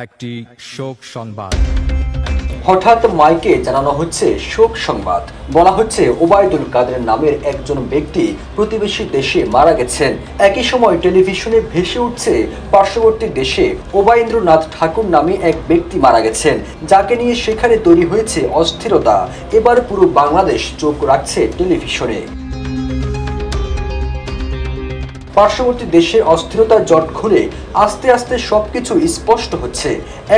একটি শোক সংবাদ। হঠাৎ মাইকে জানানো হচ্ছে শোক সংবাদ। বলা হচ্ছে ওবায়দুল কাদের নামের একজন ব্যক্তি প্রতিবেশী দেশে মারা গেছেন। একই সময় টেলিভিশনে ভেসে উঠছে পার্শ্ববর্তী দেশে ওবায়ন্দ্রনাথ ঠাকুর নামে এক ব্যক্তি মারা গেছেন, যাকে নিয়ে সেখানে তৈরি হয়েছে অস্থিরতা। এবার পুরো বাংলাদেশ চোখ রাখছে টেলিভিশনে। পার্শ্ববর্তী দেশের অস্থিরতার জট খুলে আস্তে আস্তে সবকিছু স্পষ্ট হচ্ছে।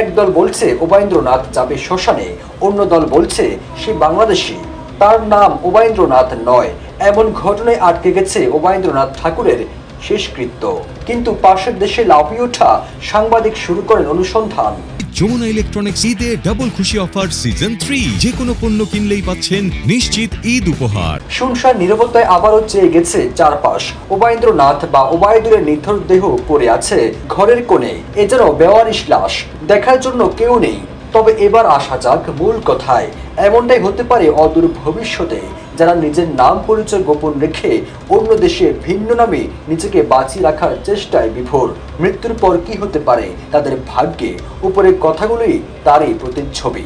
একদল বলছে ওবায়ন্দ্রনাথ যাবে শ্মশানে, অন্য দল বলছে সে বাংলাদেশি, তার নাম ওবায়ন্দ্রনাথ নয়। এমন ঘটনায় আটকে গেছে ওবায়ন্দ্রনাথ ঠাকুরের শেষকৃত্য। কিন্তু পাশের দেশে লাফিয়ে ওঠা সাংবাদিক শুরু করেন অনুসন্ধান। যমুনা ইলেকট্রনিক্স ঈদে ডাবল খুশি অফার সিজন 3, যে কোনো পণ্য কিনলেই পাচ্ছেন নিশ্চিত ঈদ উপহার। শুনশান নীরবতায় আবারও চেয়ে গেছে চারপাশ। ওবায়ন্দ্রনাথ বা ওবায়দুলের নিথর দেহ পড়ে আছে ঘরের কোণে, এ যেন বেওয়ারিশ লাশ, দেখার জন্য কেউ নেই। তবে এবার আসা যাক মূল কথায়। এমনটাই হতে পারে অদূর ভবিষ্যতে। যারা নিজের নাম পরিচয় গোপন রেখে অন্য দেশে ভিন্ন নামে নিজেকে বাঁচিয়ে রাখার চেষ্টায় বিভোর, মৃত্যুর পর কি হতে পারে তাদের ভাগ্যে, উপরের কথাগুলোই তারই প্রতিচ্ছবি।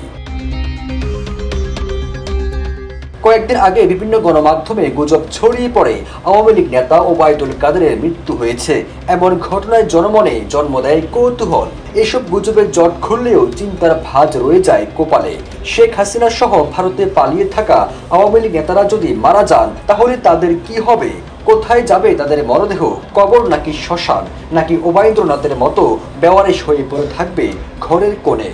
কয়েকদিন আগে বিভিন্ন গণমাধ্যমে গুজব ছড়িয়ে পড়ে আওয়ামী লীগ নেতা ওবায়দুল কাদেরের মৃত্যু হয়েছে। এমন ঘটনায় জনমনে জন্ম দেয় কৌতূহল। এসব গুজবের জট খুললেও চিন্তার ভাঁজ রয়ে যায় কপালে। শেখ হাসিনা সহ ভারতে পালিয়ে থাকা আওয়ামী লীগ নেতারা যদি মারা যান, তাহলে তাদের কি হবে? কোথায় যাবে তাদের মরদেহ? কবর নাকি শ্মশান? নাকি ওবায়ন্দ্রনাথের মতো বেওয়ারিশ হয়ে পড়ে থাকবে ঘরের কোণে?